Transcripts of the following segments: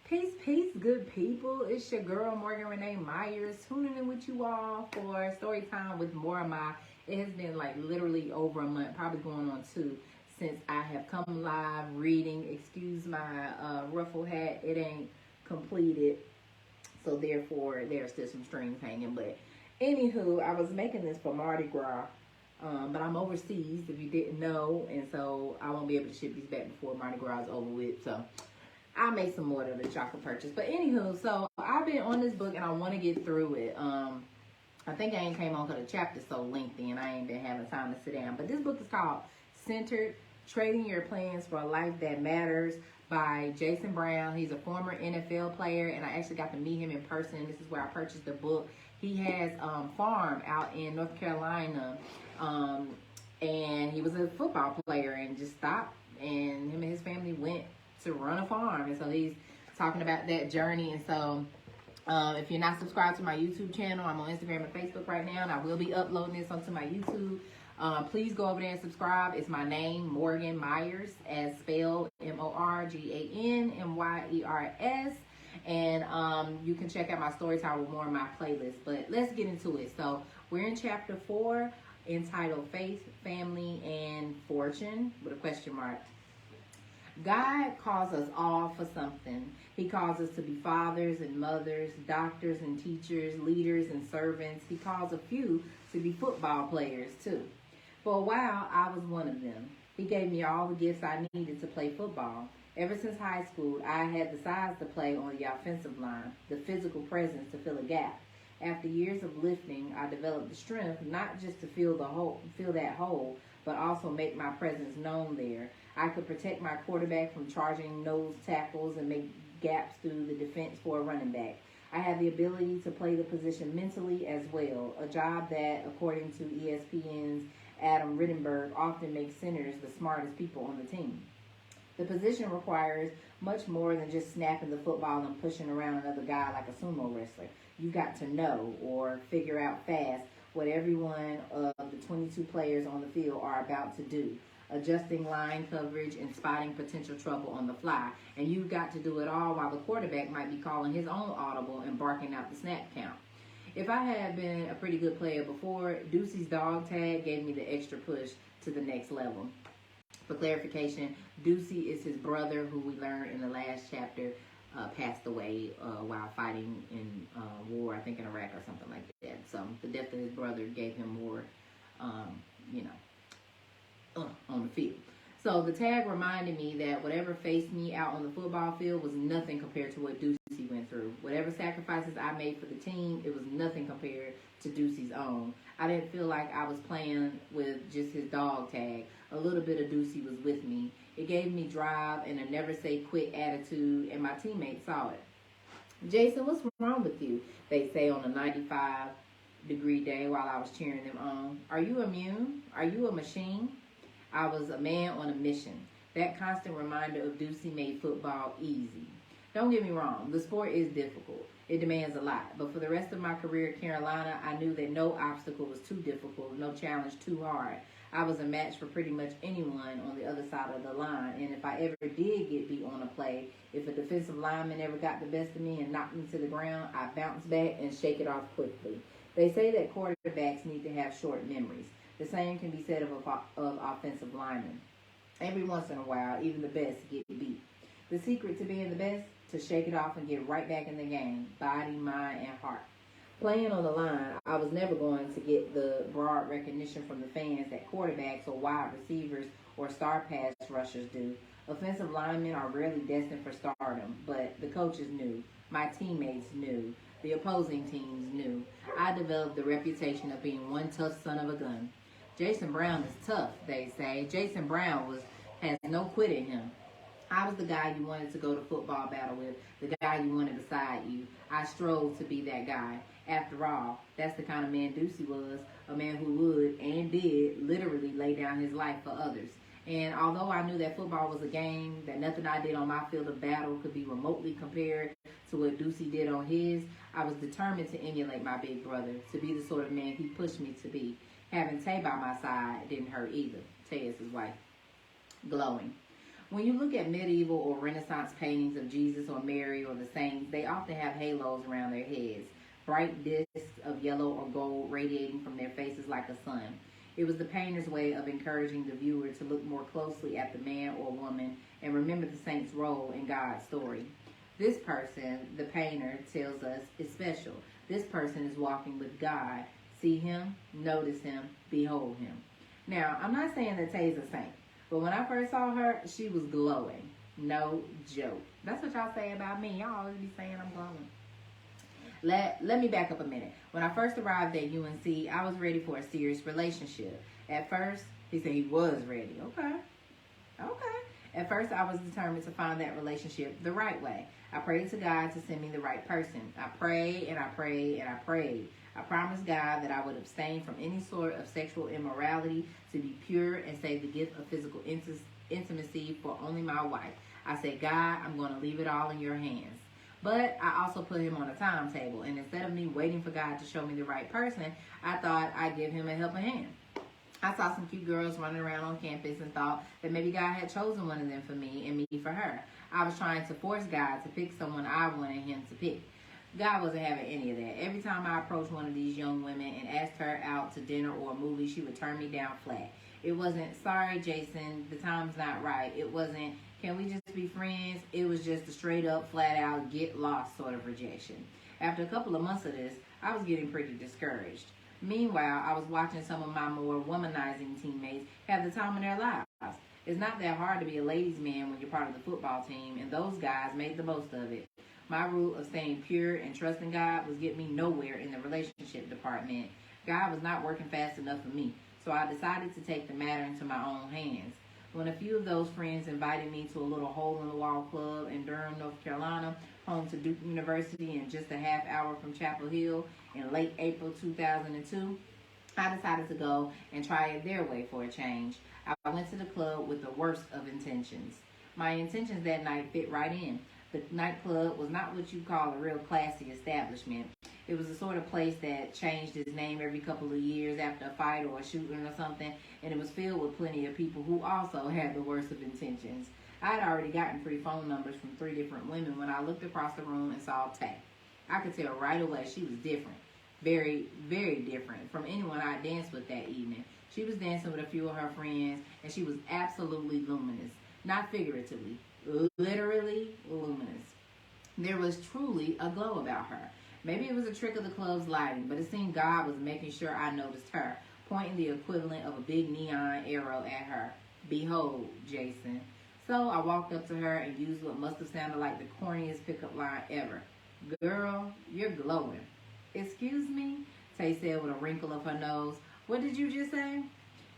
Peace, peace, good people. It's your girl, Morgan Renee Myers, tuning in with you all for story time with more of my. It has been like literally over a month, probably going on 2, since I have come live reading. Excuse my ruffle hat, it ain't completed, so therefore there's still some strings hanging. But anywho, I was making this for Mardi Gras, but I'm overseas, if you didn't know, and so I won't be able to ship these back before Mardi Gras is over with. So I'll make some more of the chocolate purchase. But anywho, so I've been on this book and I want to get through it. I think I ain't came on because the chapter's so lengthy and I ain't been having time to sit down. But this book is called Centered, Trading Your Plans for a Life That Matters by Jason Brown. He's a former NFL player and I actually got to meet him in person. This is where I purchased the book. He has farm out in North Carolina, and he was a football player and just stopped, and him and his family went to run a farm. And so he's talking about that journey. And so if you're not subscribed to my YouTube channel, I'm on Instagram and Facebook right now, and I will be uploading this onto my YouTube. Please go over there and subscribe. It's my name, Morgan Myers, as spelled MorganMyers. And you can check out my story time with more of my playlist. But let's get into it. So we're in chapter 4, entitled Faith, Family, and Fortune, with a question mark. God calls us all for something. He calls us to be fathers and mothers, doctors and teachers, leaders and servants. He calls a few to be football players too. For a while, I was one of them. He gave me all the gifts I needed to play football. Ever since high school, I had the size to play on the offensive line, the physical presence to fill a gap. After years of lifting, I developed the strength not just to fill that hole, but also make my presence known there. I could protect my quarterback from charging nose tackles and make gaps through the defense for a running back. I have the ability to play the position mentally as well, a job that, according to ESPN's Adam Rittenberg, often makes centers the smartest people on the team. The position requires much more than just snapping the football and pushing around another guy like a sumo wrestler. You got to know or figure out fast what every one of the 22 players on the field are about to do, adjusting line coverage and spotting potential trouble on the fly. And you've got to do it all while the quarterback might be calling his own audible and barking out the snap count. If I had been a pretty good player before, Ducey's dog tag gave me the extra push to the next level. For clarification, Ducey is his brother, who we learned in the last chapter passed away while fighting in war, I think in Iraq or something like that. So the death of his brother gave him more, on the field. So the tag reminded me that whatever faced me out on the football field was nothing compared to what Ducey went through. Whatever sacrifices I made for the team, it was nothing compared to Ducey's own. I didn't feel like I was playing with just his dog tag. A little bit of Ducey was with me. It gave me drive and a never say quit attitude, and my teammates saw it. Jason, what's wrong with you? They say on a 95-degree day while I was cheering them on. Are you immune? Are you a machine? I was a man on a mission. That constant reminder of Ducey made football easy. Don't get me wrong, the sport is difficult. It demands a lot. But for the rest of my career at Carolina, I knew that no obstacle was too difficult, no challenge too hard. I was a match for pretty much anyone on the other side of the line. And if I ever did get beat on a play, if a defensive lineman ever got the best of me and knocked me to the ground, I bounce back and shake it off quickly. They say that quarterbacks need to have short memories. The same can be said of offensive linemen. Every once in a while, even the best get beat. The secret to being the best? To shake it off and get right back in the game, body, mind, and heart. Playing on the line, I was never going to get the broad recognition from the fans that quarterbacks or wide receivers or star pass rushers do. Offensive linemen are rarely destined for stardom, but the coaches knew. My teammates knew. The opposing teams knew. I developed the reputation of being one tough son of a gun. Jason Brown is tough, they say. Jason Brown has no quit in him. I was the guy you wanted to go to football battle with, the guy you wanted beside you. I strove to be that guy. After all, that's the kind of man Ducey was, a man who would and did literally lay down his life for others. And although I knew that football was a game, that nothing I did on my field of battle could be remotely compared to what Ducey did on his, I was determined to emulate my big brother, to be the sort of man he pushed me to be. Having Tay by my side didn't hurt either. Tay is his wife. Glowing. When you look at medieval or Renaissance paintings of Jesus or Mary or the saints, they often have halos around their heads, bright discs of yellow or gold radiating from their faces like a sun. It was the painter's way of encouraging the viewer to look more closely at the man or woman and remember the saint's role in God's story. This person, the painter tells us, is special. This person is walking with God. See him, notice him, behold him. Now, I'm not saying that Tay's a saint, but when I first saw her, she was glowing. No joke. That's what y'all say about me. Y'all always be saying I'm glowing. Let me back up a minute. When I first arrived at UNC, I was ready for a serious relationship. At first, he said he was ready. Okay. At first, I was determined to find that relationship the right way. I prayed to God to send me the right person. I prayed and I prayed and I prayed. I promised God that I would abstain from any sort of sexual immorality, to be pure and save the gift of physical intimacy for only my wife. I said, God, I'm going to leave it all in your hands. But I also put him on a timetable, and instead of me waiting for God to show me the right person, I thought I'd give him a helping hand. I saw some cute girls running around on campus and thought that maybe God had chosen one of them for me and me for her. I was trying to force God to pick someone I wanted him to pick. God wasn't having any of that. Every time I approached one of these young women and asked her out to dinner or a movie, she would turn me down flat. It wasn't, sorry, Jason, the time's not right. It wasn't, can we just be friends? It was just a straight up, flat out, get lost sort of rejection. After a couple of months of this, I was getting pretty discouraged. Meanwhile, I was watching some of my more womanizing teammates have the time of their lives. It's not that hard to be a ladies' man when you're part of the football team, and those guys made the most of it. My rule of staying pure and trusting God was getting me nowhere in the relationship department. God was not working fast enough for me, so I decided to take the matter into my own hands. When a few of those friends invited me to a little hole-in-the-wall club in Durham, North Carolina, home to Duke University and just a half hour from Chapel Hill in late April 2002, I decided to go and try it their way for a change. I went to the club with the worst of intentions. My intentions that night fit right in. The nightclub was not what you call a real classy establishment. It was the sort of place that changed its name every couple of years after a fight or a shooting or something, and it was filled with plenty of people who also had the worst of intentions. I had already gotten 3 phone numbers from 3 different women when I looked across the room and saw Tay. I could tell right away she was different. Very, very different from anyone I danced with that evening. She was dancing with a few of her friends, and she was absolutely luminous. Not figuratively, literally luminous. There was truly a glow about her. Maybe it was a trick of the club's lighting, but it seemed God was making sure I noticed her, pointing the equivalent of a big neon arrow at her. Behold, Jason. So I walked up to her and used what must have sounded like the corniest pickup line ever. Girl, you're glowing. Excuse me? Tay said with a wrinkle of her nose. What did you just say?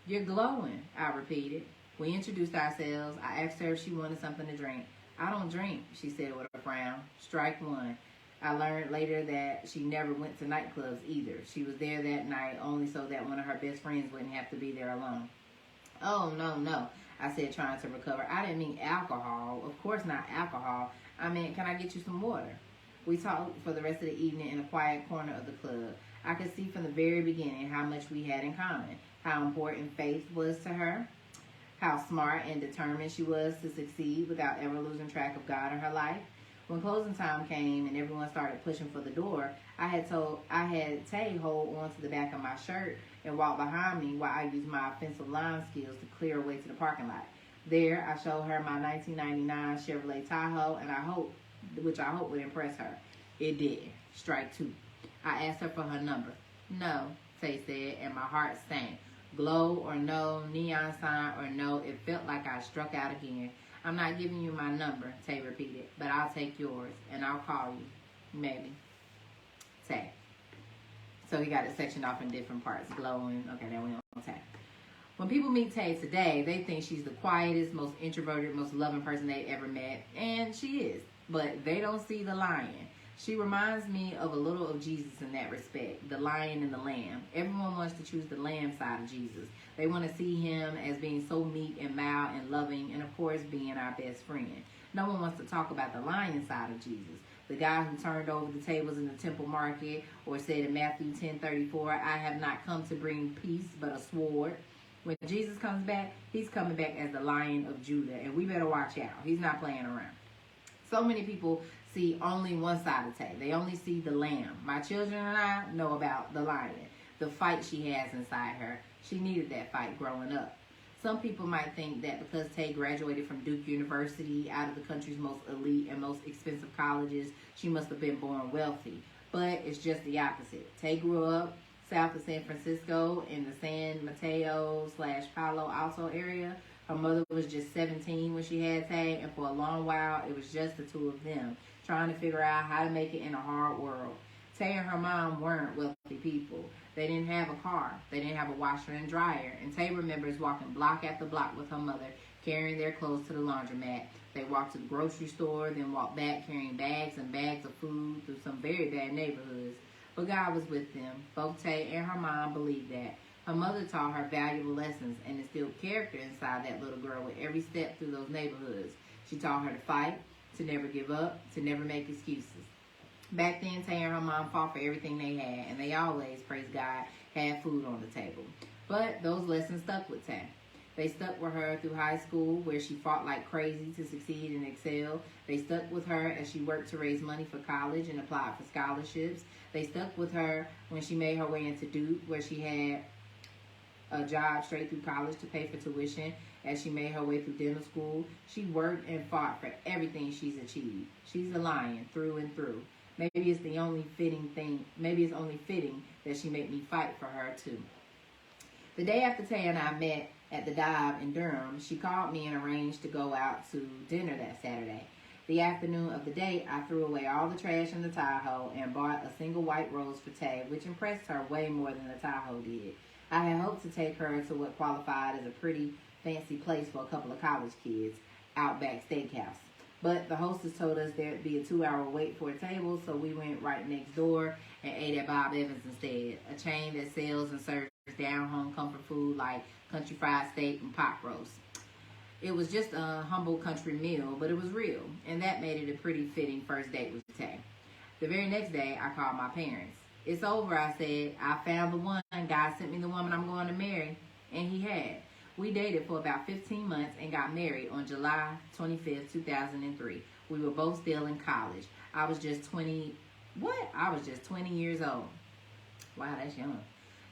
You're glowing, I repeated. We introduced ourselves. I asked her if she wanted something to drink. I don't drink, she said with a frown. Strike one. I learned later that she never went to nightclubs either. She was there that night only so that one of her best friends wouldn't have to be there alone. Oh, no, I said, trying to recover. I didn't mean alcohol. Of course not alcohol. I meant, can I get you some water? We talked for the rest of the evening in a quiet corner of the club. I could see from the very beginning how much we had in common, how important faith was to her, how smart and determined she was to succeed without ever losing track of God in her life. When closing time came and everyone started pushing for the door, I had Tay hold on to the back of my shirt and walk behind me while I used my offensive line skills to clear a way to the parking lot. There, I showed her my 1999 Chevrolet Tahoe, and which I hope would impress her. It did. Strike 2. I asked her for her number. No, Tay said, and my heart sank. Glow or no, neon sign or no, it felt like I struck out again. I'm not giving you my number, Tay repeated, but I'll take yours, and I'll call you. Maybe. Tay. So he got it sectioned off in different parts. Glowing. Okay, now we on Tay. When people meet Tay today, they think she's the quietest, most introverted, most loving person they ever met, and she is. But they don't see the lion. She reminds me of a little of Jesus in that respect, the lion and the lamb. Everyone wants to choose the lamb side of Jesus. They want to see him as being so meek and mild and loving, and of course being our best friend. No one wants to talk about the lion side of Jesus, the guy who turned over the tables in the temple market, or said in Matthew 10:34, I have not come to bring peace but a sword. When Jesus comes back, he's coming back as the Lion of Judah, and we better watch out. He's not playing around. So many people see only one side of Tay. They only see the lamb. My children and I know about the lion, the fight she has inside her. She needed that fight growing up. Some people might think that because Tay graduated from Duke University, out of the country's most elite and most expensive colleges, she must have been born wealthy. But it's just the opposite. Tay grew up south of San Francisco in the San Mateo/Palo Alto area. Her mother was just 17 when she had Tay, and for a long while, it was just the two of them, trying to figure out how to make it in a hard world. Tay and her mom weren't wealthy people. They didn't have a car. They didn't have a washer and dryer. And Tay remembers walking block after block with her mother, carrying their clothes to the laundromat. They walked to the grocery store, then walked back carrying bags and bags of food through some very bad neighborhoods. But God was with them. Both Tay and her mom believed that. Her mother taught her valuable lessons and instilled character inside that little girl with every step through those neighborhoods. She taught her to fight, to never give up, to never make excuses. Back then, Tay and her mom fought for everything they had, and they always, praise God, had food on the table. But those lessons stuck with Tay. They stuck with her through high school, where she fought like crazy to succeed and excel. They stuck with her as she worked to raise money for college and applied for scholarships. They stuck with her when she made her way into Duke, where she had a job straight through college to pay for tuition. As she made her way through dental school, she worked and fought for everything she's achieved. She's a lion through and through. Maybe it's only fitting that she made me fight for her too. The day after Tay and I met at the dive in Durham, she called me and arranged to go out to dinner that Saturday. The afternoon of the date, I threw away all the trash in the Tahoe and bought a single white rose for Tay, which impressed her way more than the Tahoe did. I had hoped to take her to what qualified as a pretty fancy place for a couple of college kids, Outback Steakhouse. But the hostess told us there'd be a 2-hour wait for a table, so we went right next door and ate at Bob Evans instead, a chain that sells and serves down-home comfort food like country fried steak and pot roast. It was just a humble country meal, but it was real, and that made it a pretty fitting first date with Tay. The very next day, I called my parents. It's over, I said. I found the one. God sent me the woman I'm going to marry, and he had. We dated for about 15 months and got married on July 25th, 2003. We were both still in college. I was just 20 years old. Wow, that's young.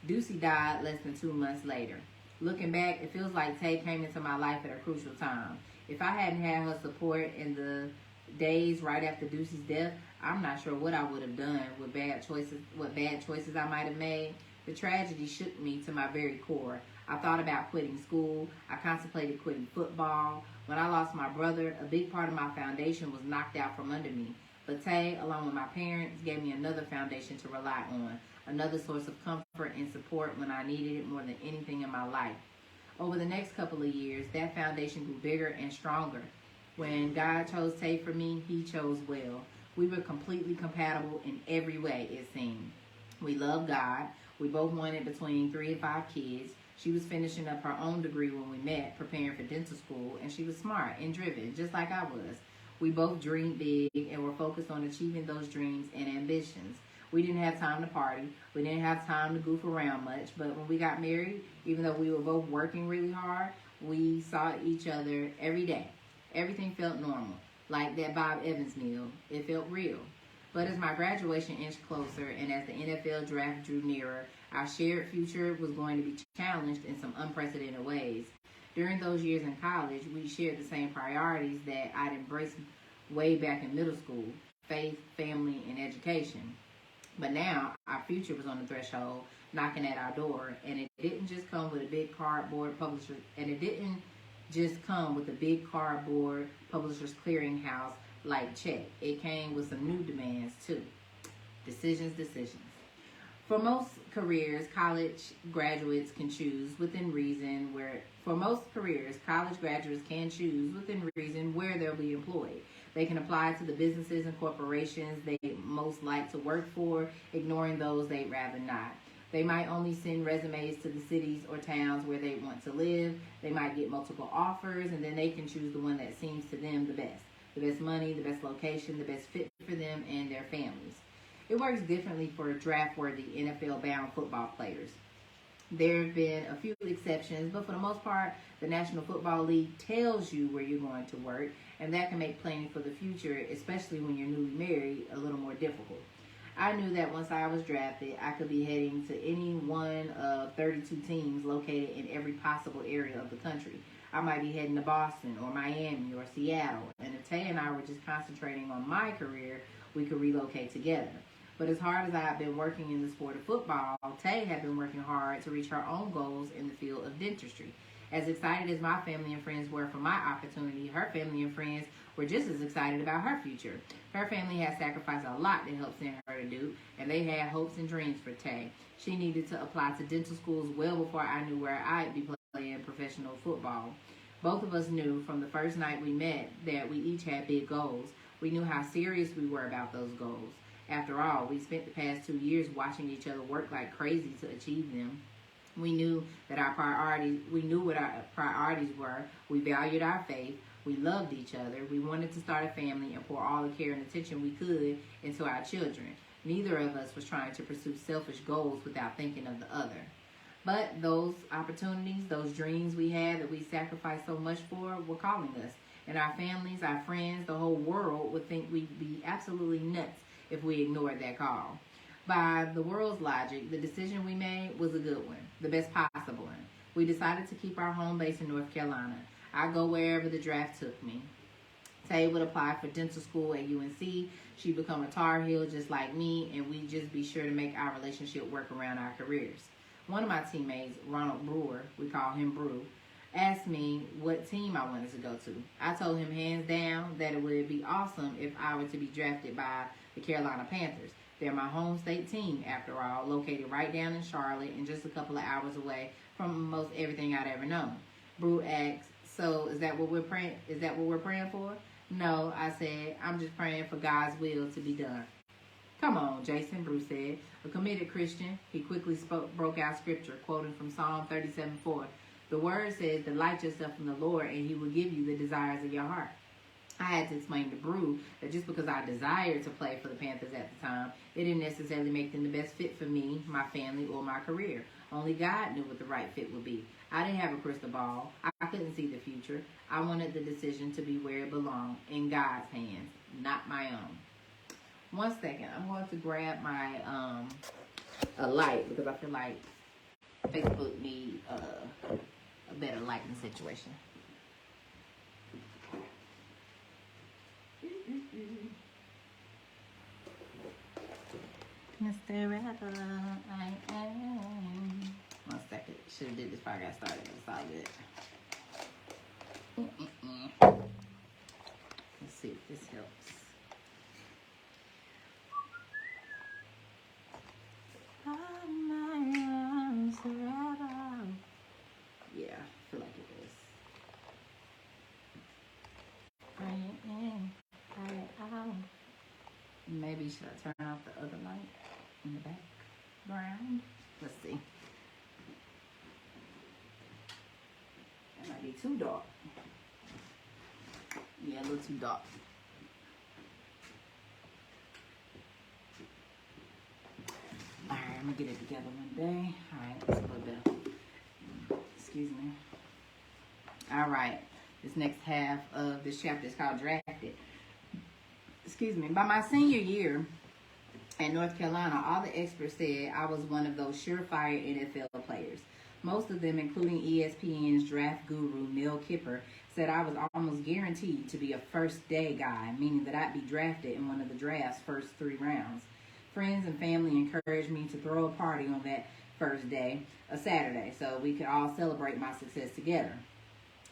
Deucey died less than 2 months later. Looking back, it feels like Tay came into my life at a crucial time. If I hadn't had her support in the days right after Deucey's death, I'm not sure what I would have done with what bad choices I might have made. The tragedy shook me to my very core. I thought about quitting school. I contemplated quitting football. When I lost my brother, a big part of my foundation was knocked out from under me. But Tay, along with my parents, gave me another foundation to rely on, another source of comfort and support when I needed it more than anything in my life. Over the next couple of years, that foundation grew bigger and stronger. When God chose Tay for me, he chose well. We were completely compatible in every way, it seemed. We loved God. We both wanted between 3 and 5 kids. She was finishing up her own degree when we met, preparing for dental school, and she was smart and driven, just like I was. We both dreamed big and were focused on achieving those dreams and ambitions. We didn't have time to party. We didn't have time to goof around much, but when we got married, even though we were both working really hard, we saw each other every day. Everything felt normal, like that Bob Evans meal. It felt real. But as my graduation inched closer and as the NFL draft drew nearer, our shared future was going to be challenged in some unprecedented ways. During those years in college, we shared the same priorities that I'd embraced way back in middle school: faith, family, and education. But now, our future was on the threshold, knocking at our door, and it didn't just come with a big cardboard publisher, publisher's clearinghouse like check. It came with some new demands too. Decisions. For most careers, college graduates can choose within reason where they'll be employed. They can apply to the businesses and corporations they most like to work for, ignoring those they'd rather not. They might only send resumes to the cities or towns where they want to live. They might get multiple offers, and then they can choose the one that seems to them the best. The best money, the best location, the best fit for them and their families. It works differently for draft-worthy NFL-bound football players. There have been a few exceptions, but for the most part, the National Football League tells you where you're going to work, and that can make planning for the future, especially when you're newly married, a little more difficult. I knew that once I was drafted, I could be heading to any one of 32 teams located in every possible area of the country. I might be heading to Boston or Miami or Seattle, and if Tay and I were just concentrating on my career, we could relocate together. But as hard as I have been working in the sport of football, Tay had been working hard to reach her own goals in the field of dentistry. As excited as my family and friends were for my opportunity, her family and friends were just as excited about her future. Her family had sacrificed a lot to help send her to Duke, and they had hopes and dreams for Tay. She needed to apply to dental schools well before I knew where I'd be playing professional football. Both of us knew from the first night we met that we each had big goals. We knew how serious we were about those goals. After all, we spent the past 2 years watching each other work like crazy to achieve them. We knew what our priorities were. We valued our faith. We loved each other. We wanted to start a family and pour all the care and attention we could into our children. Neither of us was trying to pursue selfish goals without thinking of the other. But those opportunities, those dreams we had that we sacrificed so much for were calling us. And our families, our friends, the whole world would think we'd be absolutely nuts if we ignored that call. By the world's logic, the decision we made was a good one, the best possible one. We decided to keep our home base in North Carolina. I go wherever the draft took me. Tay would apply for dental school at UNC. She'd become a Tar Heel just like me, and we'd just be sure to make our relationship work around our careers. One of my teammates, Ronald Brewer, we call him Brew, asked me what team I wanted to go to. I told him hands down that it would be awesome if I were to be drafted by the Carolina Panthers. They're my home state team, after all, located right down in Charlotte and just a couple of hours away from most everything I'd ever known. Brew asked, "So is that what we're praying? Is that what we're praying for?" "No," I said. "I'm just praying for God's will to be done." "Come on, Jason," Brew said. A committed Christian, he quickly broke out scripture, quoting from Psalm 37:4. The word says, "Delight yourself in the Lord, and he will give you the desires of your heart." I had to explain to Brew that just because I desired to play for the Panthers at the time, it didn't necessarily make them the best fit for me, my family, or my career. Only God knew what the right fit would be. I didn't have a crystal ball. I couldn't see the future. I wanted the decision to be where it belonged, in God's hands, not my own. 1 second. I'm going to grab my a light because I feel like Facebook needs a better lighting situation. Mr. Rebel, I am. 1 second. Should have did this before I got started. It's all good. Let's see if this helps. Yeah, I feel like it is. Maybe should I turn off the other light in the background? Let's see. That might be too dark. Yeah, a little too dark. Alright, I'm gonna get it together one day. Alright, that's a little better. Excuse me. Alright, this next half of this chapter is called Drafted. Excuse me. By my senior year at North Carolina, all the experts said I was one of those surefire NFL players. Most of them, including ESPN's draft guru Mel Kiper, said I was almost guaranteed to be a first-day guy, meaning that I'd be drafted in one of the draft's first 3 rounds. Friends and family encouraged me to throw a party on that first day, a Saturday, so we could all celebrate my success together.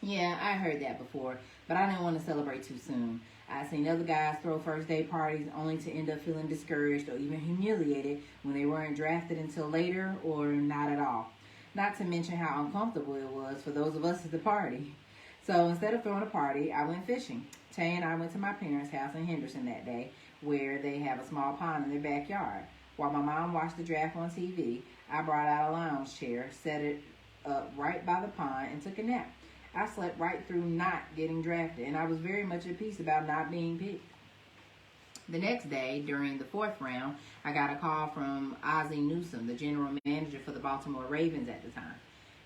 Yeah, I heard that before, but I didn't want to celebrate too soon. I've seen other guys throw first-day parties only to end up feeling discouraged or even humiliated when they weren't drafted until later or not at all. Not to mention how uncomfortable it was for those of us at the party. So instead of throwing a party, I went fishing. Tay and I went to my parents' house in Henderson that day, where they have a small pond in their backyard. While my mom watched the draft on TV, I brought out a lounge chair, set it up right by the pond, and took a nap. I slept right through not getting drafted, and I was very much at peace about not being picked. The next day, during the fourth round, I got a call from Ozzie Newsome, the general manager for the Baltimore Ravens at the time.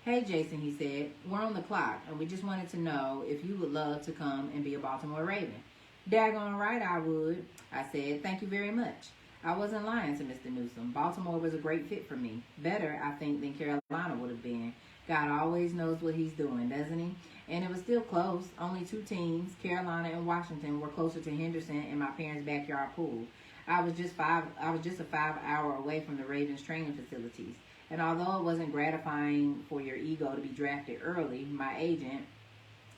"Hey, Jason," he said, "we're on the clock, and we just wanted to know if you would love to come and be a Baltimore Raven." "Daggone right I would," I said. "Thank you very much." I wasn't lying to Mr. Newsome. Baltimore was a great fit for me. Better, I think, than Carolina would have been. God always knows what he's doing, doesn't he? And it was still close. Only two teams, Carolina and Washington, were closer to Henderson and my parents' backyard pool. I was just a 5 hour away from the Ravens training facilities. And although it wasn't gratifying for your ego to be drafted early, my agent,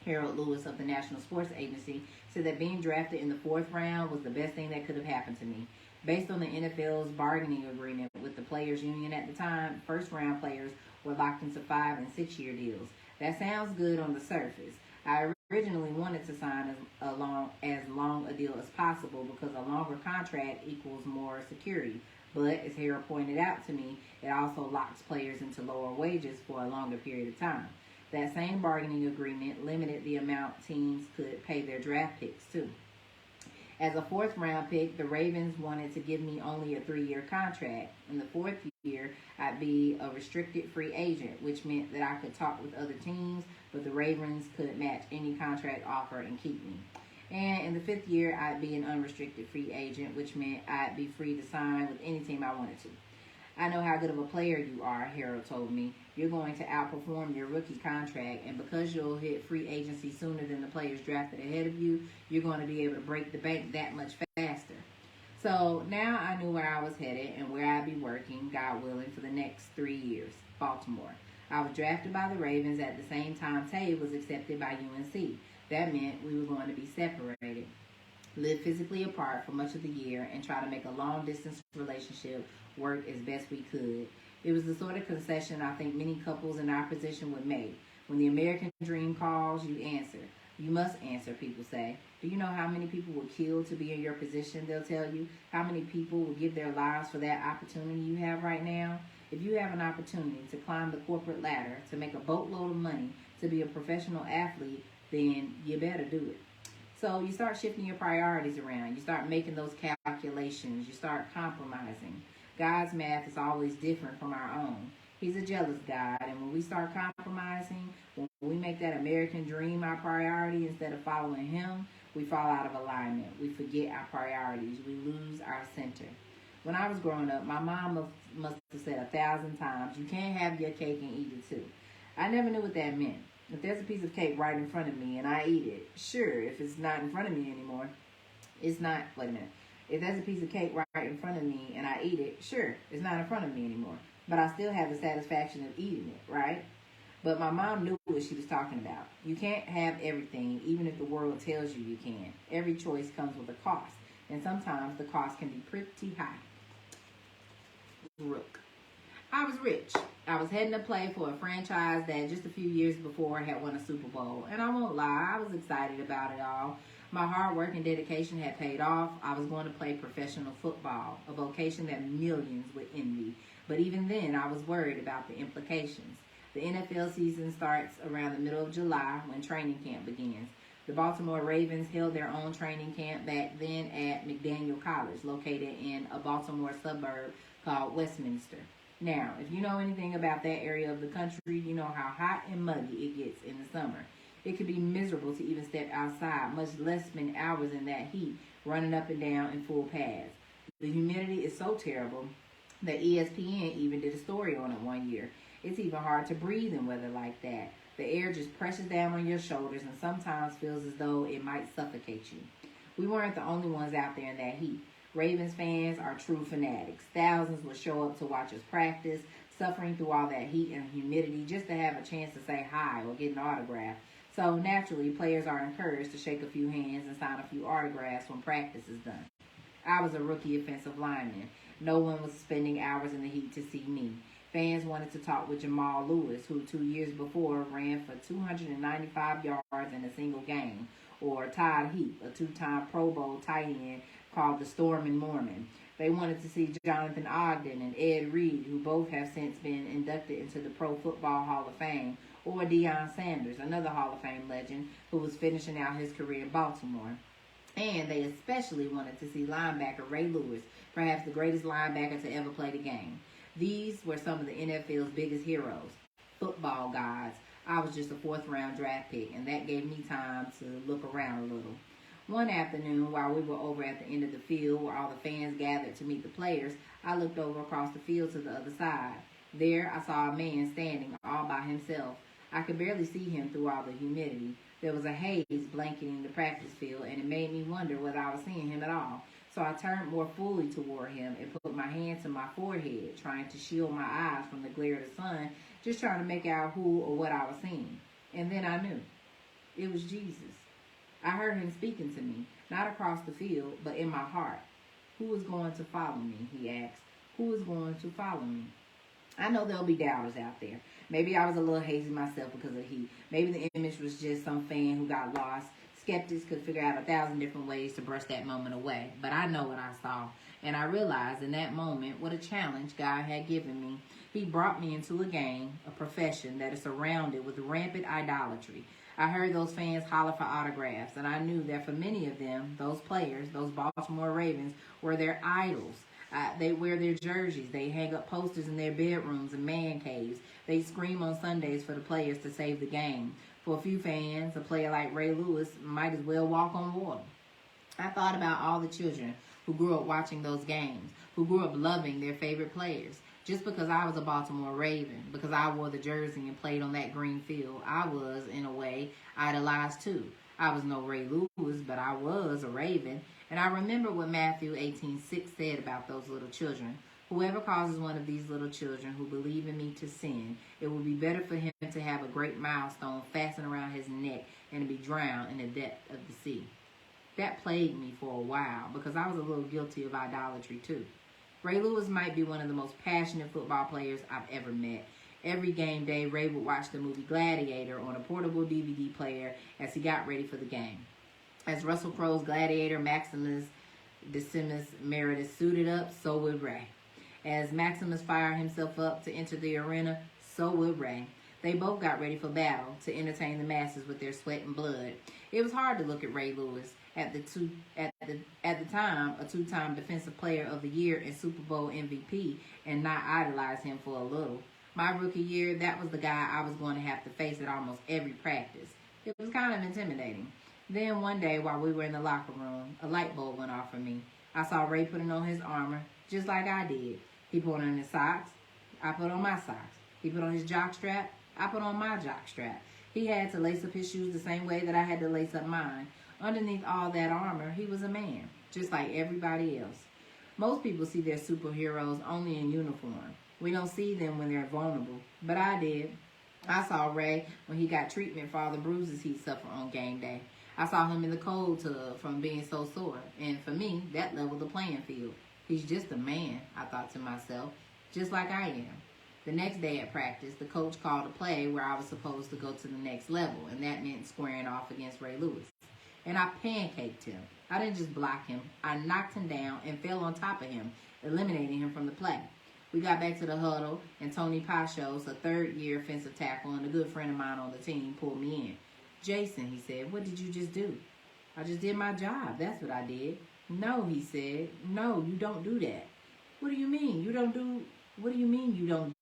Harold Lewis of the National Sports Agency, said that being drafted in the fourth round was the best thing that could have happened to me. Based on the NFL's bargaining agreement with the players' union at the time, first-round players were locked into 5- and 6-year deals. That sounds good on the surface. I originally wanted to sign as long a deal as possible because a longer contract equals more security. But, as Harold pointed out to me, it also locks players into lower wages for a longer period of time. That same bargaining agreement limited the amount teams could pay their draft picks, too. As a fourth-round pick, the Ravens wanted to give me only a 3-year contract. In the fourth year, I'd be a restricted free agent, which meant that I could talk with other teams, but the Ravens could match any contract offer and keep me. And in the fifth year, I'd be an unrestricted free agent, which meant I'd be free to sign with any team I wanted to. "I know how good of a player you are," Harold told me. "You're going to outperform your rookie contract, and because you'll hit free agency sooner than the players drafted ahead of you, you're going to be able to break the bank that much faster." So now I knew where I was headed and where I'd be working, God willing, for the next 3 years, Baltimore. I was drafted by the Ravens at the same time Tay was accepted by UNC. That meant we were going to be separated, live physically apart for much of the year, and try to make a long-distance relationship work as best we could. It was the sort of concession I think many couples in our position would make. When the American dream calls, you answer. You must answer, people say. Do you know how many people would kill to be in your position, they'll tell you? How many people would give their lives for that opportunity you have right now? If you have an opportunity to climb the corporate ladder, to make a boatload of money, to be a professional athlete, then you better do it. So you start shifting your priorities around. You start making those calculations. You start compromising. God's math is always different from our own. He's a jealous God, and when we start compromising, when we make that American dream our priority instead of following him, we fall out of alignment. We forget our priorities. We lose our center. When I was growing up, my mom must have said 1,000 times, "You can't have your cake and eat it too." I never knew what that meant. If there's a piece of cake right in front of me and I eat it, sure. If it's not in front of me anymore, it's not, wait a minute. If there's a piece of cake right in front of me and I eat it, sure, it's not in front of me anymore. But I still have the satisfaction of eating it, right? But my mom knew what she was talking about. You can't have everything, even if the world tells you you can. Every choice comes with a cost, and sometimes the cost can be pretty high. Rook. I was rich. I was heading to play for a franchise that just a few years before had won a Super Bowl. And I won't lie, I was excited about it all. My hard work and dedication had paid off. I was going to play professional football, a vocation that millions would envy. But even then, I was worried about the implications. The NFL season starts around the middle of July when training camp begins. The Baltimore Ravens held their own training camp back then at McDaniel College, located in a Baltimore suburb called Westminster. Now, if you know anything about that area of the country, you know how hot and muggy it gets in the summer. It could be miserable to even step outside, much less spend hours in that heat, running up and down in full pads. The humidity is so terrible that ESPN even did a story on it one year. It's even hard to breathe in weather like that. The air just presses down on your shoulders and sometimes feels as though it might suffocate you. We weren't the only ones out there in that heat. Ravens fans are true fanatics. Thousands would show up to watch us practice, suffering through all that heat and humidity just to have a chance to say hi or get an autograph. So naturally, players are encouraged to shake a few hands and sign a few autographs when practice is done. I was a rookie offensive lineman. No one was spending hours in the heat to see me. Fans wanted to talk with Jamal Lewis, who 2 years before ran for 295 yards in a single game, or Todd Heap, a two-time Pro Bowl tight end called the Stormin' Mormon. They wanted to see Jonathan Ogden and Ed Reed, who both have since been inducted into the Pro Football Hall of Fame, or Deion Sanders, another Hall of Fame legend who was finishing out his career in Baltimore. And they especially wanted to see linebacker Ray Lewis, perhaps the greatest linebacker to ever play the game. These were some of the NFL's biggest heroes, football gods. I was just a fourth round draft pick, and that gave me time to look around a little. One afternoon, while we were over at the end of the field where all the fans gathered to meet the players, I looked over across the field to the other side. There, I saw a man standing all by himself. I could barely see him through all the humidity. There was a haze blanketing the practice field, and it made me wonder whether I was seeing him at all. So I turned more fully toward him and put my hand to my forehead, trying to shield my eyes from the glare of the sun, just trying to make out who or what I was seeing. And then I knew. It was Jesus. I heard him speaking to me, not across the field, but in my heart. Who is going to follow me, he asked. Who is going to follow me? I know there'll be doubters out there. Maybe I was a little hazy myself because of heat. Maybe the image was just some fan who got lost. Skeptics could figure out 1,000 different ways to brush that moment away. But I know what I saw. And I realized in that moment what a challenge God had given me. He brought me into a game, a profession that is surrounded with rampant idolatry. I heard those fans holler for autographs, and I knew that for many of them, those players, those Baltimore Ravens, were their idols. They wear their jerseys. They hang up posters in their bedrooms and man caves. They scream on Sundays for the players to save the game. For a few fans, a player like Ray Lewis might as well walk on water. I thought about all the children who grew up watching those games, who grew up loving their favorite players. Just because I was a Baltimore Raven, because I wore the jersey and played on that green field, I was, in a way, idolized too. I was no Ray Lewis, but I was a Raven. And I remember what Matthew 18:6 said about those little children. Whoever causes one of these little children who believe in me to sin, it would be better for him to have a great milestone fastened around his neck and to be drowned in the depth of the sea. That plagued me for a while because I was a little guilty of idolatry too. Ray Lewis might be one of the most passionate football players I've ever met. Every game day, Ray would watch the movie Gladiator on a portable DVD player as he got ready for the game. As Russell Crowe's Gladiator Maximus Decimus Meritus suited up, so would Ray. As Maximus fired himself up to enter the arena, so would Ray. They both got ready for battle to entertain the masses with their sweat and blood. It was hard to look at Ray Lewis, at the time a two-time Defensive Player of the Year and Super Bowl MVP, and not idolize him for a little. My rookie year, that was the guy I was going to have to face at almost every practice. It was kind of intimidating. Then one day, while we were in the locker room, a light bulb went off for me. I saw Ray putting on his armor, just like I did. He put on his socks. I put on my socks. He put on his jock strap. I put on my jock strap. He had to lace up his shoes the same way that I had to lace up mine. Underneath all that armor, he was a man, just like everybody else. Most people see their superheroes only in uniform. We don't see them when they're vulnerable, but I did. I saw Ray when he got treatment for all the bruises he suffered on game day. I saw him in the cold tub from being so sore, and for me, that leveled the playing field. He's just a man, I thought to myself, just like I am. The next day at practice, the coach called a play where I was supposed to go to the next level, and that meant squaring off against Ray Lewis. And I pancaked him. I didn't just block him. I knocked him down and fell on top of him, eliminating him from the play. We got back to the huddle, and Tony Pachos, a third-year offensive tackle and a good friend of mine on the team, pulled me in. "Jason," he said, "what did you just do?" "I just did my job. That's what I did." "No," he said. "No, you don't do that." What do you mean you don't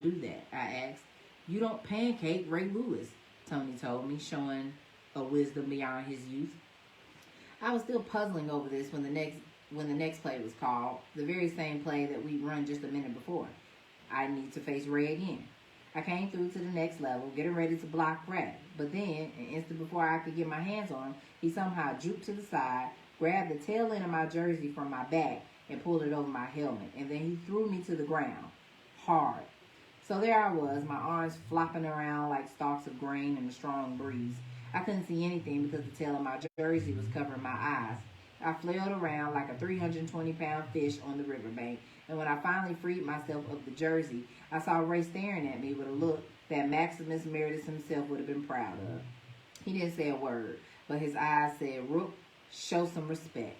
do that?" I asked. "You don't pancake Ray Lewis," Tony told me, showing a wisdom beyond his youth. I was still puzzling over this when the next play was called, the very same play that we'd run just a minute before. I need to face Ray again. I came through to the next level, getting ready to block Ray. But then, an instant before I could get my hands on him, he somehow juked to the side, grabbed the tail end of my jersey from my back, and pulled it over my helmet. And then he threw me to the ground, hard. So there I was, my arms flopping around like stalks of grain in a strong breeze. I couldn't see anything because the tail of my jersey was covering my eyes. I flailed around like a 320-pound fish on the riverbank, and when I finally freed myself of the jersey, I saw Ray staring at me with a look that Maximus Meritus himself would have been proud of. He didn't say a word, but his eyes said, "Rook, show some respect."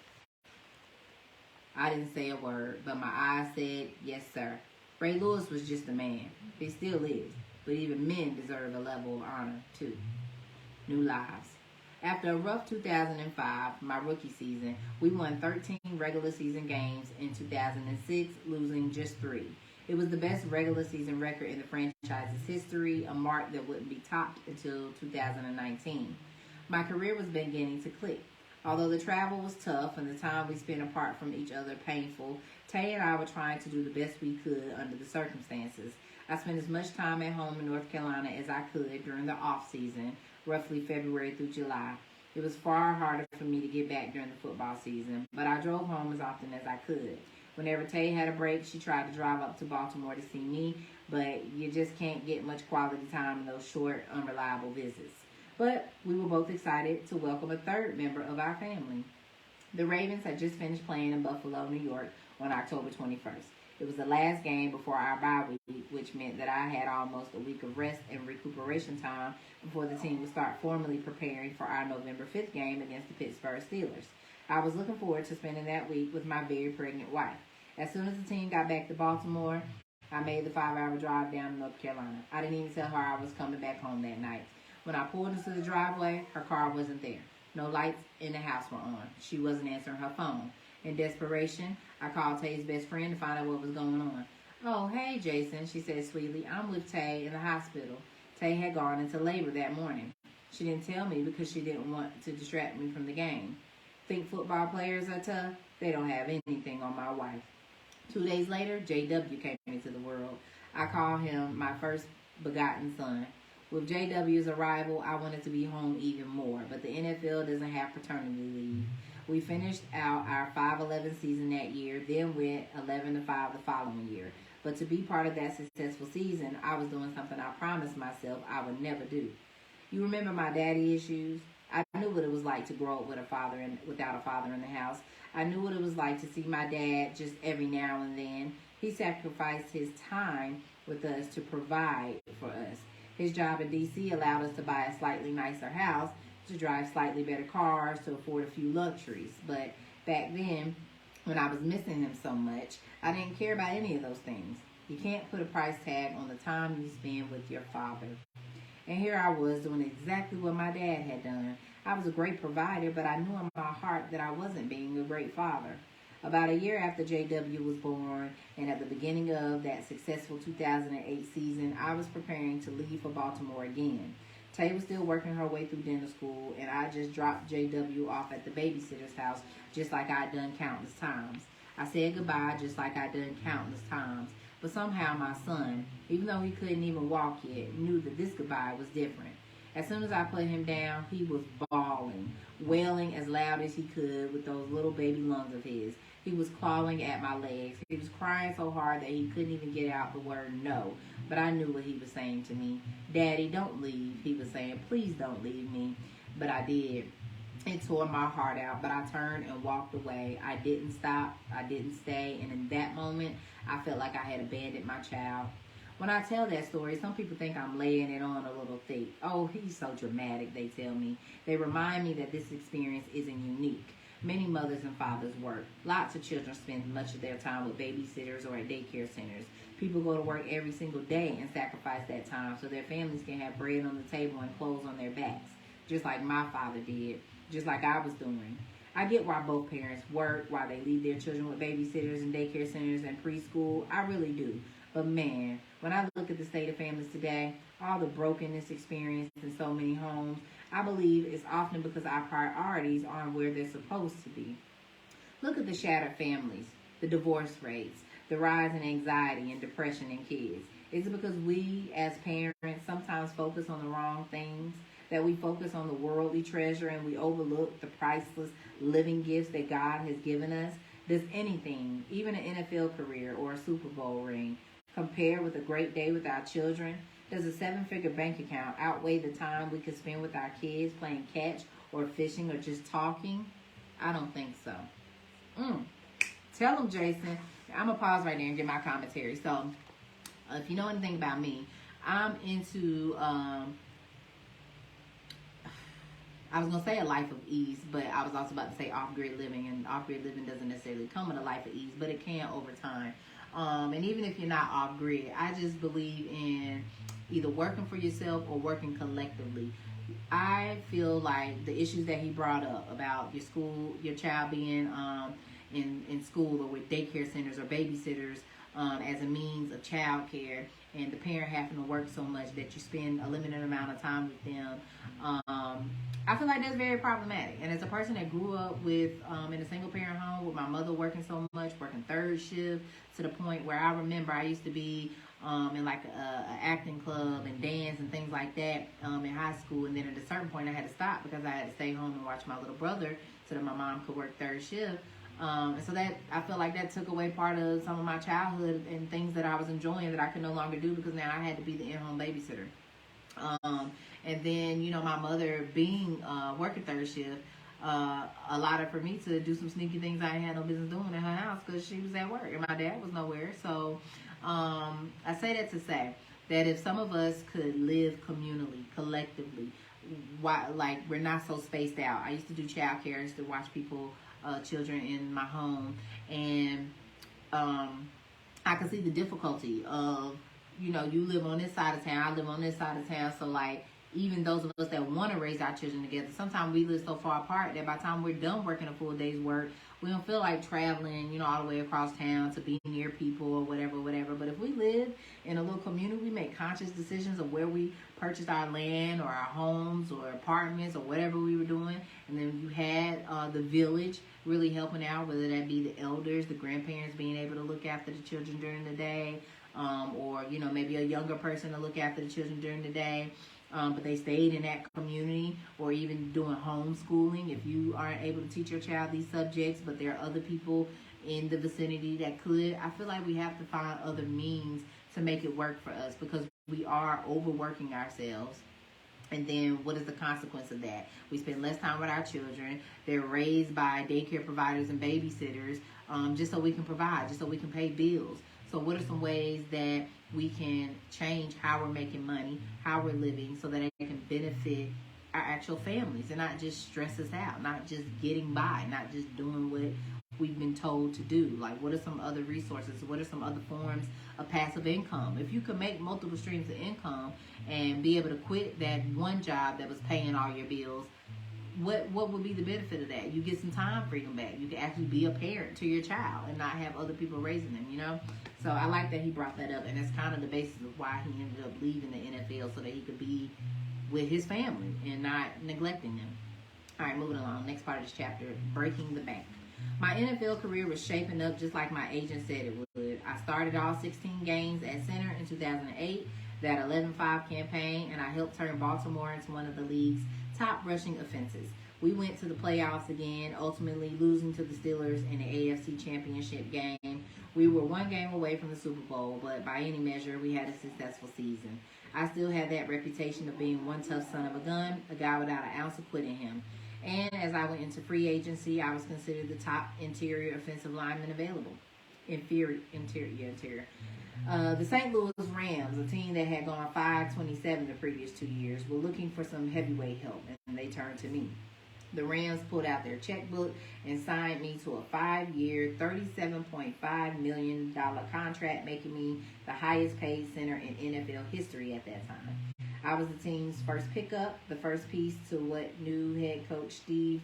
I didn't say a word, but my eyes said, "Yes, sir." Ray Lewis was just a man. He still is, but even men deserve a level of honor, too. New lives. After a rough 2005, my rookie season, we won 13 regular season games in 2006, losing just 3. It was the best regular season record in the franchise's history, a mark that wouldn't be topped until 2019. My career was beginning to click. Although the travel was tough and the time we spent apart from each other painful, Tay and I were trying to do the best we could under the circumstances. I spent as much time at home in North Carolina as I could during the off season, roughly February through July. It was far harder for me to get back during the football season, but I drove home as often as I could. Whenever Tay had a break, she tried to drive up to Baltimore to see me, but you just can't get much quality time in those short, unreliable visits. But we were both excited to welcome a third member of our family. The Ravens had just finished playing in Buffalo, New York on October 21st. It was the last game before our bye week, which meant that I had almost a week of rest and recuperation time before the team would start formally preparing for our November 5th game against the Pittsburgh Steelers. I was looking forward to spending that week with my very pregnant wife. As soon as the team got back to Baltimore, I made the 5-hour drive down to North Carolina. I didn't even tell her I was coming back home that night. When I pulled into the driveway, her car wasn't there. No lights in the house were on. She wasn't answering her phone. In desperation, I called Tay's best friend to find out what was going on. "Oh, hey, Jason," she said sweetly. "I'm with Tay in the hospital." Tay had gone into labor that morning. She didn't tell me because she didn't want to distract me from the game. Think football players are tough? They don't have anything on my wife. 2 days later, JW came into the world. I call him my first begotten son. With JW's arrival, I wanted to be home even more, but the NFL doesn't have paternity leave. We finished out our 5-11 season that year, then went 11-5 the following year. But to be part of that successful season, I was doing something I promised myself I would never do. You remember my daddy issues? I knew what it was like to grow up with without a father in the house. I knew what it was like to see my dad just every now and then. He sacrificed his time with us to provide for us. His job in D.C. allowed us to buy a slightly nicer house, to drive slightly better cars, to afford a few luxuries. But back then, when I was missing him so much, I didn't care about any of those things. You can't put a price tag on the time you spend with your father. And here I was doing exactly what my dad had done. I was a great provider, but I knew in my heart that I wasn't being a great father. About a year after JW was born, and at the beginning of that successful 2008 season, I was preparing to leave for Baltimore again. Tay was still working her way through dental school, and I just dropped JW off at the babysitter's house just like I'd done countless times. I said goodbye just like I'd done countless times. But somehow my son, even though he couldn't even walk yet, knew that this goodbye was different. As soon as I put him down, he was bawling, wailing as loud as he could with those little baby lungs of his. He was clawing at my legs. He was crying so hard that he couldn't even get out the word no. But I knew what he was saying to me. "Daddy, don't leave," he was saying. "Please don't leave me." But I did. It tore my heart out, but I turned and walked away. I didn't stop. I didn't stay. And in that moment, I felt like I had abandoned my child. When I tell that story, some people think I'm laying it on a little thick. "Oh, he's so dramatic," they tell me. They remind me that this experience isn't unique. Many mothers and fathers work. Lots of children spend much of their time with babysitters or at daycare centers. People go to work every single day and sacrifice that time so their families can have bread on the table and clothes on their backs, just like my father did, just like I was doing. I get why both parents work, why they leave their children with babysitters and daycare centers and preschool. I really do. But man, when I look at the state of families today, all the brokenness experienced in so many homes, I believe it's often because our priorities aren't where they're supposed to be. Look at the shattered families, the divorce rates, the rise in anxiety and depression in kids. Is it because we as parents sometimes focus on the wrong things? That we focus on the worldly treasure and we overlook the priceless living gifts that God has given us? Does anything, even an NFL career or a Super Bowl ring, compare with a great day with our children? Does a 7-figure bank account outweigh the time we could spend with our kids playing catch or fishing or just talking? I don't think so. Tell them, Jason. I'm going to pause right there and get my commentary. So, if you know anything about me, I'm into, I was going to say a life of ease, but I was also about to say off-grid living, and off-grid living doesn't necessarily come with a life of ease, but it can over time. And even if you're not off-grid, I just believe in either working for yourself or working collectively. I feel like the issues that he brought up about your child being in school or with daycare centers or babysitters as a means of child care, and the parent having to work so much that you spend a limited amount of time with them. I feel like that's very problematic. And as a person that grew up with in a single parent home with my mother working so much, working third shift to the point where I remember I used to be in like a acting club and dance and things like that in high school, and then at a certain point I had to stop because I had to stay home and watch my little brother so that my mom could work third shift. And so that I feel like that took away part of some of my childhood and things that I was enjoying that I could no longer do because now I had to be the in-home babysitter. And then, my mother being working third shift allowed it for me to do some sneaky things I had no business doing in her house because she was at work and my dad was nowhere. So I say that to say that if some of us could live communally, collectively, like we're not so spaced out. I used to do child care. I used to watch children in my home, and I can see the difficulty of, you live on this side of town, I live on this side of town, so like, even those of us that want to raise our children together, sometimes we live so far apart that by the time we're done working a full day's work, we don't feel like traveling, all the way across town to be near people or whatever. But if we live in a little community, we make conscious decisions of where we purchased our land or our homes or apartments or whatever we were doing. And then you had the village really helping out, whether that be the elders, the grandparents being able to look after the children during the day, or, maybe a younger person to look after the children during the day. But they stayed in that community, or even doing homeschooling if you aren't able to teach your child these subjects, but there are other people in the vicinity that could. I feel like we have to find other means to make it work for us because we are overworking ourselves. And then what is the consequence of that? We spend less time with our children. They're raised by daycare providers and babysitters just so we can provide, just so we can pay bills. So what are some ways that we can change how we're making money, how we're living, so that it can benefit our actual families and not just stress us out, not just getting by, not just doing what we've been told to do? Like, what are some other resources? What are some other forms of passive income? If you could make multiple streams of income and be able to quit that one job that was paying all your bills, what would be the benefit of that? You get some time freedom back. You can actually be a parent to your child and not have other people raising them, So I like that he brought that up, and that's kind of the basis of why he ended up leaving the NFL, so that he could be with his family and not neglecting them. All right, moving along. Next part of this chapter, breaking the bank. My NFL career was shaping up just like my agent said it would. I started all 16 games at center in 2008, that 11-5 campaign, and I helped turn Baltimore into one of the league's top rushing offenses. We went to the playoffs again, ultimately losing to the Steelers in the AFC Championship game. We were one game away from the Super Bowl, but by any measure, we had a successful season. I still had that reputation of being one tough son of a gun, a guy without an ounce of quit in him. And as I went into free agency, I was considered the top interior offensive lineman available. Interior. The St. Louis Rams, a team that had gone 5-27 the previous 2 years, were looking for some heavyweight help, and they turned to me. The Rams pulled out their checkbook and signed me to a 5-year, $37.5 million contract, making me the highest paid center in NFL history at that time. I was the team's first pickup, the first piece to what new head coach Steve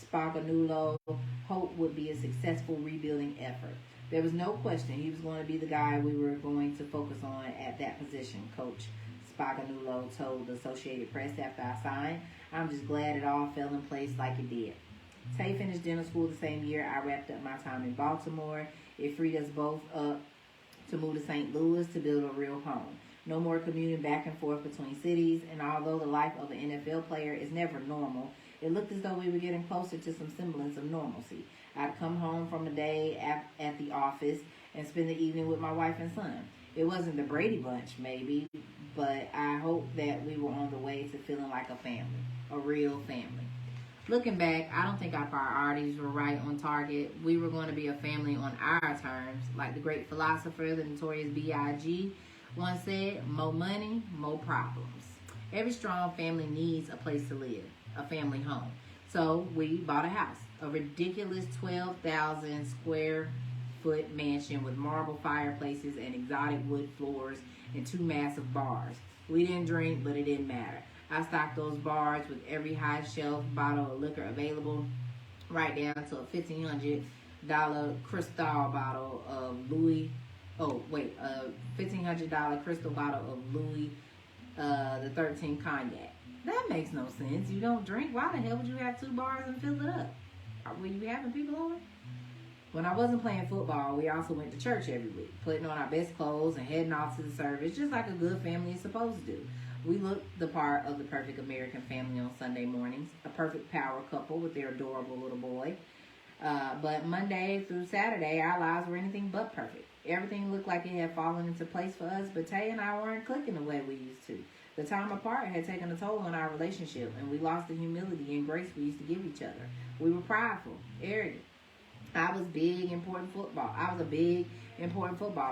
Spagnuolo hoped would be a successful rebuilding effort. There was no question he was going to be the guy we were going to focus on at that position, Coach Spagnuolo told the Associated Press after I signed. I'm just glad it all fell in place like it did. Tay finished dental school the same year I wrapped up my time in Baltimore. It freed us both up to move to St. Louis to build a real home. No more commuting back and forth between cities, and although the life of an NFL player is never normal, it looked as though we were getting closer to some semblance of normalcy. I'd come home from a day at the office and spend the evening with my wife and son. It wasn't the Brady Bunch, maybe, but I hope that we were on the way to feeling like a family, a real family. Looking back, I don't think our priorities were right on target. We were going to be a family on our terms. Like the great philosopher, the notorious B.I.G. once said, more money, more problems. Every strong family needs a place to live, a family home. So we bought a house, a ridiculous 12,000 square foot mansion with marble fireplaces and exotic wood floors and 2 massive bars. We didn't drink, but it didn't matter. I stocked those bars with every high shelf bottle of liquor available, right down to a $1,500 crystal bottle of Louis. Oh wait, a $1,500 crystal bottle of Louis the 13 cognac. That makes no sense. You don't drink. Why the hell would you have 2 bars and fill it up? Were you having people over? When I wasn't playing football, we also went to church every week, putting on our best clothes and heading off to the service, just like a good family is supposed to do. We looked the part of the perfect American family on Sunday mornings, a perfect power couple with their adorable little boy. But Monday through Saturday, our lives were anything but perfect. Everything looked like it had fallen into place for us, but Tay and I weren't clicking the way we used to. The time apart had taken a toll on our relationship, and we lost the humility and grace we used to give each other. We were prideful, arrogant. I was a big, important football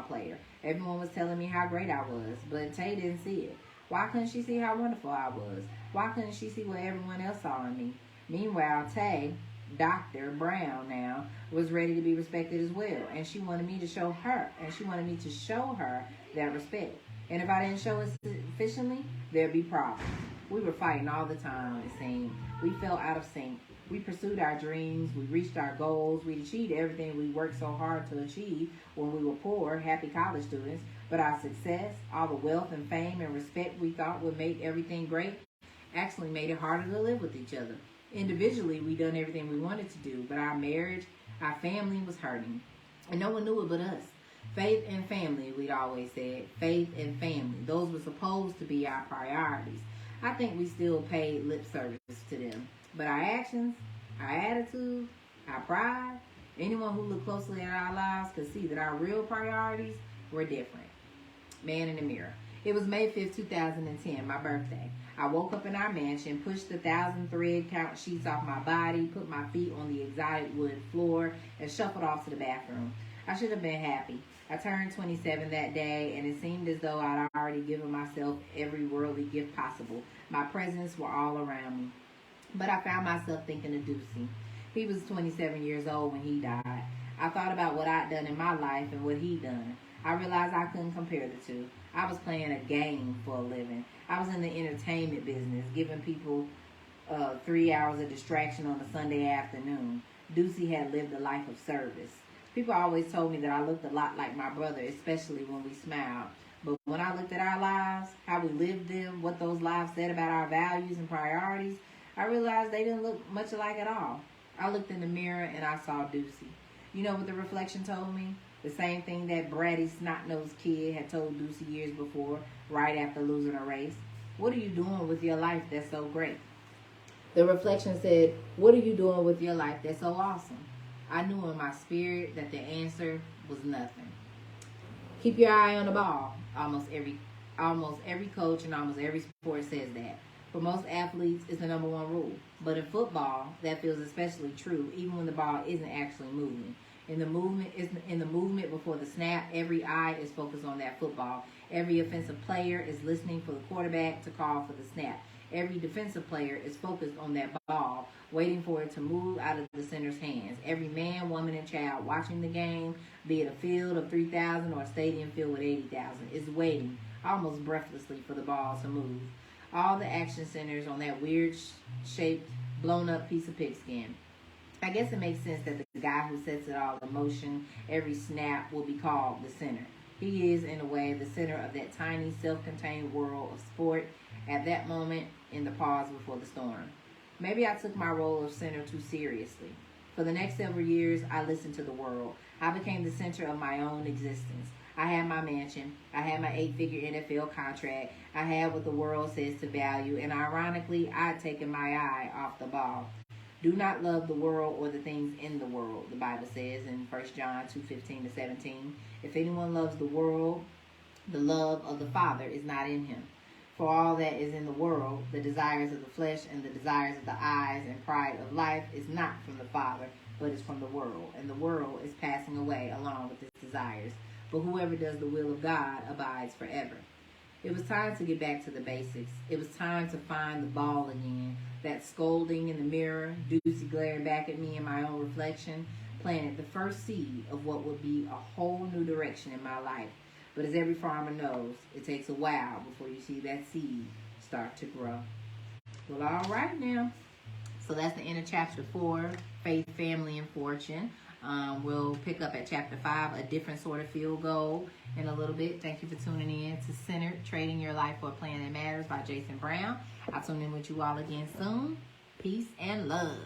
player. Everyone was telling me how great I was, but Tay didn't see it. Why couldn't she see how wonderful I was? Why couldn't she see what everyone else saw in me? Meanwhile, Tay, Dr. Brown now, was ready to be respected as well, and she wanted me to show her that respect. And if I didn't show it sufficiently, there'd be problems. We were fighting all the time, it seemed. We fell out of sync. We pursued our dreams. We reached our goals. We achieved everything we worked so hard to achieve when we were poor, happy college students. But our success, all the wealth and fame and respect we thought would make everything great, actually made it harder to live with each other. Individually, we done everything we wanted to do, but our marriage, our family was hurting. And no one knew it but us. Faith and family, we'd always said. Faith and family. Those were supposed to be our priorities. I think we still paid lip service to them. But our actions, our attitude, our pride, anyone who looked closely at our lives could see that our real priorities were different. Man in the mirror. It was May 5th, 2010, my birthday. I woke up in our mansion, pushed the 1,000 thread count sheets off my body, put my feet on the exotic wood floor, and shuffled off to the bathroom. I should have been happy. I turned 27 that day, and it seemed as though I'd already given myself every worldly gift possible. My presents were all around me. But I found myself thinking of Deucey. He was 27 years old when he died. I thought about what I'd done in my life and what he'd done. I realized I couldn't compare the two. I was playing a game for a living. I was in the entertainment business, giving people 3 hours of distraction on a Sunday afternoon. Deucey had lived a life of service. People always told me that I looked a lot like my brother, especially when we smiled. But when I looked at our lives, how we lived them, what those lives said about our values and priorities, I realized they didn't look much alike at all. I looked in the mirror and I saw Deucey. You know what the reflection told me? The same thing that bratty, snot-nosed kid had told Deucey years before, right after losing a race. What are you doing with your life that's so great? The reflection said, what are you doing with your life that's so awesome? I knew in my spirit that the answer was nothing. Keep your eye on the ball. Almost every coach and almost every sport says that. For most athletes, it's the number one rule. But in football, that feels especially true, even when the ball isn't actually moving. In the movement before the snap, every eye is focused on that football. Every offensive player is listening for the quarterback to call for the snap. Every defensive player is focused on that ball, waiting for it to move out of the center's hands. Every man, woman, and child watching the game, be it a field of 3,000 or a stadium filled with 80,000, is waiting, almost breathlessly, for the ball to move. All the action centers on that weird-shaped, blown-up piece of pigskin. I guess it makes sense that the guy who sets it all in motion, every snap, will be called the center. He is, in a way, the center of that tiny, self-contained world of sport at that moment in the pause before the storm. Maybe I took my role of center too seriously. For the next several years, I listened to the world. I became the center of my own existence. I had my mansion. I had my 8-figure NFL contract. I had what the world says to value. And ironically, I'd taken my eye off the ball. Do not love the world or the things in the world, the Bible says in 1 John 2:15-17. If anyone loves the world, the love of the Father is not in him. For all that is in the world, the desires of the flesh and the desires of the eyes and pride of life, is not from the Father, but is from the world. And the world is passing away along with its desires. But whoever does the will of God abides forever. It was time to get back to the basics. It was time to find the ball again. That scolding in the mirror, Deucey glaring back at me in my own reflection, planted the first seed of what would be a whole new direction in my life. But as every farmer knows, it takes a while before you see that seed start to grow. Well, all right now. So that's the end of chapter 4, Faith, Family, and Fortune. We'll pick up at chapter 5, a different sort of field goal in a little bit. Thank you for tuning in to Centered, Trading Your Life for a Plan That Matters by Jason Brown. I'll tune in with you all again soon. Peace and love.